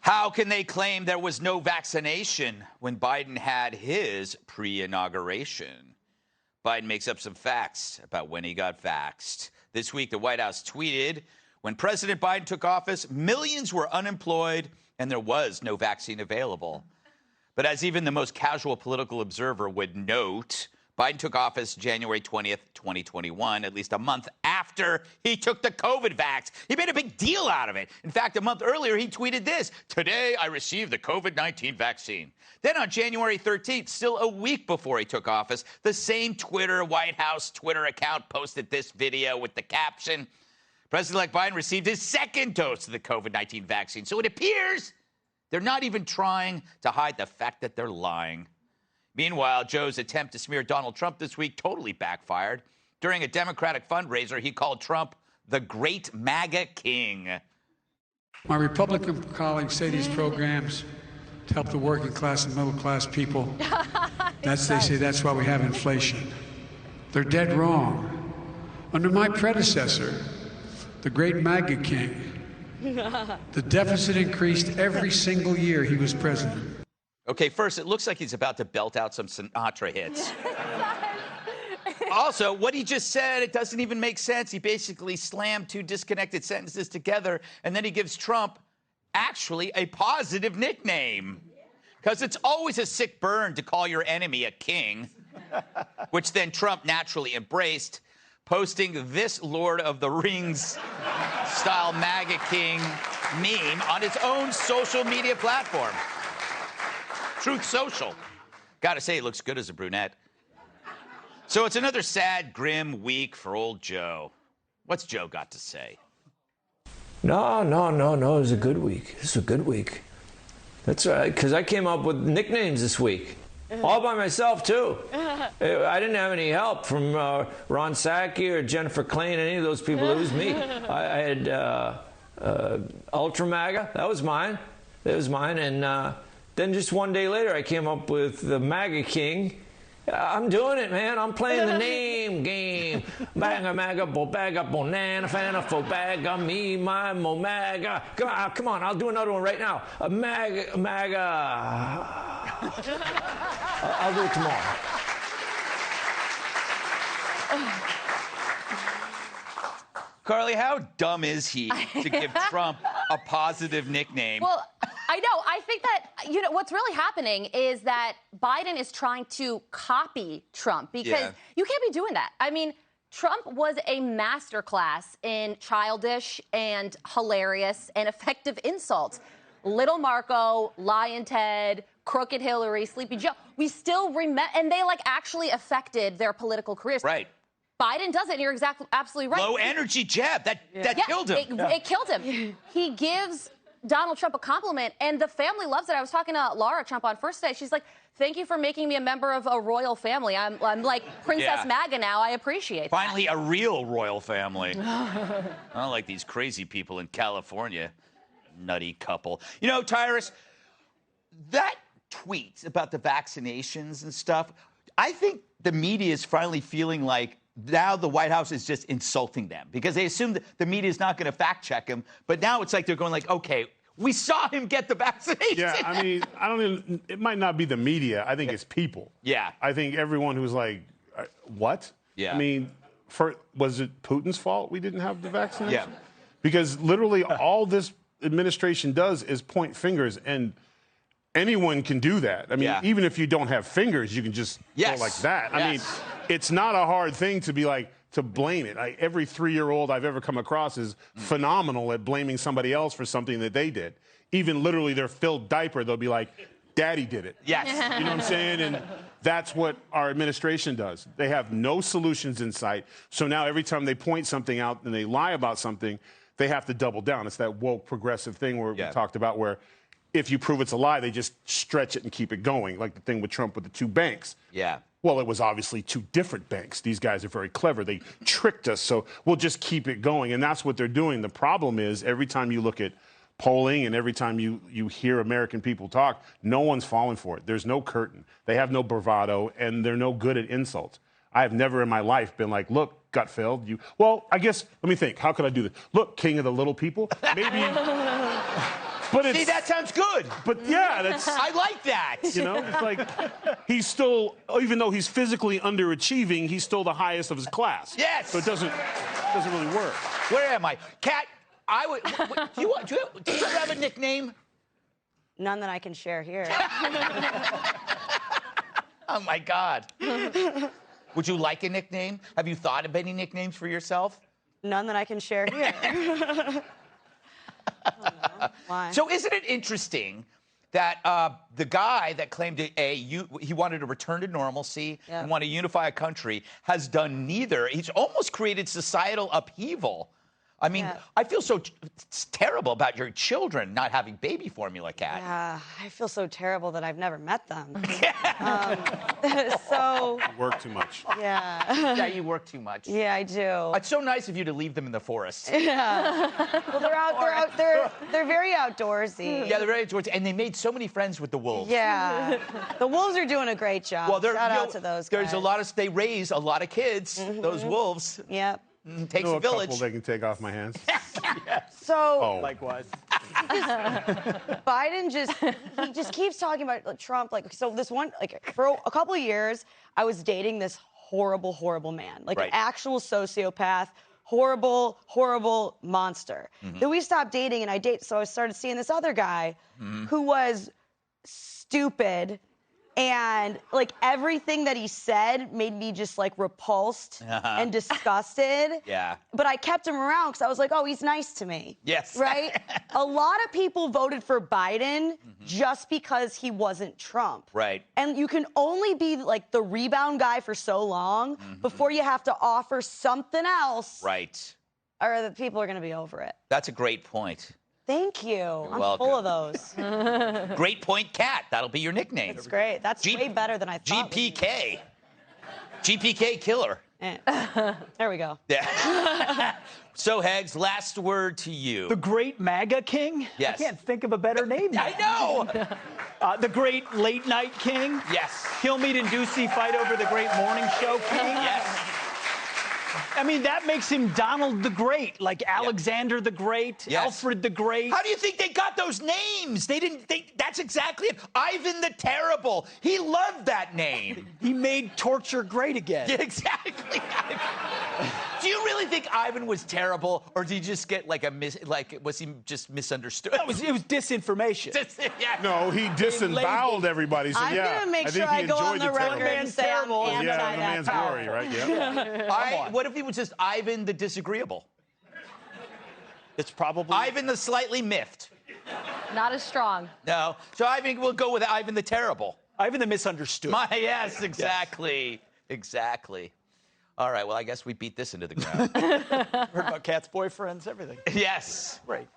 How can they claim there was no vaccination when Biden had his pre-inauguration? Biden makes up some facts about when he got vaxxed. This week, the White House tweeted, when President Biden took office, millions were unemployed and there was no vaccine available. But as even the most casual political observer would note, Biden took office January 20th, 2021, at least a month after he took the COVID vax. He made a big deal out of it. In fact, a month earlier, he tweeted this: "Today, I received the COVID-19 vaccine." Then on January 13th, still a week before he took office, the same White House Twitter account posted this video with the caption, "President-elect Biden received his second dose of the COVID-19 vaccine." So it appears they're not even trying to hide the fact that they're lying. Meanwhile, Joe's attempt to smear Donald Trump this week totally backfired. During a Democratic fundraiser, he called Trump the great MAGA king. My Republican colleagues say these programs to help the working class and middle class people. They say that's why we have inflation. They're dead wrong. Under my predecessor, the great MAGA king, the deficit increased every single year he was president. Okay, first, it looks like he's about to belt out some Sinatra hits. Also, what he just said, it doesn't even make sense. He basically slammed two disconnected sentences together, and then he gives Trump actually a positive nickname. Because it's always a sick burn to call your enemy a king, which then Trump naturally embraced, posting this Lord of the Rings-style MAGA king meme on his own social media platform. Truth Social. Gotta say, he looks good as a brunette. So it's another sad, grim week for old Joe. What's Joe got to say? No. It was a good week. This was a good week. That's right, because I came up with nicknames this week. All by myself, too. I didn't have any help from Ron Psaki or Jennifer Klain, any of those people. It was me. I had Ultra MAGA. That was mine. And then just one day later, I came up with the MAGA King. I'm doing it, man. I'm playing the name game. MAGA, MAGA, BAGA, BANANA, FANA, FOBAGA, me, my, mo, MAGA. Come on, I'll do another one right now. MAGA. I'll do it tomorrow. Carly, how dumb is he to give Trump a positive nickname? Well, I know. I think that, what's really happening is that Biden is trying to copy Trump because you can't be doing that. I mean, Trump was a masterclass in childish and hilarious and effective insults. Little Marco, Lion Ted, Crooked Hillary, Sleepy Joe. We still remember, and they actually affected their political careers. Right. Biden doesn't. You're absolutely right. Low energy jab. That killed him. It killed him. He gives Donald Trump a compliment, and the family loves it. I was talking to Laura Trump on First Day. She's like, "Thank you for making me a member of a royal family. I'm like Princess MAGA now. I appreciate Finally, a real royal family. I don't like these crazy people in California. Nutty couple. Tyrus, that tweet about the vaccinations and stuff, I think the media is finally feeling like now the White House is just insulting them because they assume that the media is not going to fact check him. But now it's like they're going like, okay, we saw him get the vaccination. Yeah, I mean, it might not be the media. I think it's people. Yeah. I think everyone who's like, what? Yeah. I mean, was it Putin's fault we didn't have the vaccination? Yeah. Because literally all this administration does is point fingers, and anyone can do that. I mean, even if you don't have fingers, you can just go like that. I mean, it's not a hard thing to be like, to blame it. Every 3-year-old I've ever come across is phenomenal at blaming somebody else for something that they did. Even literally their filled diaper, they'll be like, Daddy did it. Yes. You know what I'm saying? And that's what our administration does. They have no solutions in sight. So now every time they point something out and they lie about something, they have to double down. It's that woke progressive thing where we talked about where if you prove it's a lie, they just stretch it and keep it going, like the thing with Trump with the 2 banks. Yeah. Well, it was obviously 2 different banks. These guys are very clever. They tricked us, so we'll just keep it going. And that's what they're doing. The problem is every time you look at polling and every time you hear American people talk, no one's falling for it. There's no curtain. They have no bravado, and they're no good at insults. I have never in my life been like, look, Gutfeld, well, I guess, let me think. How could I do this? Look, king of the little people. Maybe But See, that sounds good. But yeah, that's. I like that. You know, it's like he's still, even though he's physically underachieving, he's still the highest of his class. Yes. So it doesn't really work. Where am I? Kat, do you have a nickname? None that I can share here. Oh, my God. Would you like a nickname? Have you thought of any nicknames for yourself? None that I can share here. I don't know. Why? So isn't it interesting that the guy that claimed he wanted to return to normalcy and want to unify a country has done neither? He's almost created societal upheaval. I mean, I feel so terrible about your children not having baby formula, Kat. Yeah, I feel so terrible that I've never met them. So. You work too much. Yeah. Yeah, you work too much. Yeah, I do. It's so nice of you to leave them in the forest. Yeah. Well, they're very outdoorsy. Yeah, they're very outdoorsy, and they made so many friends with the wolves. Yeah. The wolves are doing a great job. Well, shout out to those guys. There's they raise a lot of kids, those wolves. Yep. Takes a village. Couple they can take off my hands. So likewise. Biden just keeps talking about Trump. For a couple of years, I was dating this horrible man, an actual sociopath, horrible monster. Then we stopped dating, and so I started seeing this other guy who was stupid. And everything that he said made me just repulsed and disgusted. Yeah. But I kept him around because I was like, oh, he's nice to me. Yes. Right? A lot of people voted for Biden just because he wasn't Trump. Right. And you can only be the rebound guy for so long before you have to offer something else. Right. Or the people are going to be over it. That's a great point. Thank you. I'm welcome. full of those. Great point, Kat. That'll be your nickname. That's great. That's way better than I thought. GPK. GPK killer. There we go. Yeah. So, Heggs, last word to you. The great MAGA king? Yes. I can't think of a better name. I know. The great late night king? Yes. Kilmeade and Ducey fight over the great morning show king? Yes. I mean, that makes him Donald the Great, Alexander the Great, Alfred the Great. How do you think they got those names? That's exactly it. Ivan the Terrible. He loved that name. He made torture great again. Yeah, exactly. Do you really think Ivan was terrible, or did he just get was he just misunderstood? It was disinformation. No, he disemboweled everybody. So I'm gonna make sure I go on the record and say I'm anti the that man's glory, right? Yeah. What if he was just Ivan the Disagreeable? It's probably Ivan the Slightly Miffed. Not as strong. No. So I think we'll go with Ivan the Terrible. Ivan the Misunderstood. Yes, exactly. Yes. Exactly. All right, well, I guess we beat this into the ground. Heard about Kat's boyfriends, everything. Yes. Right.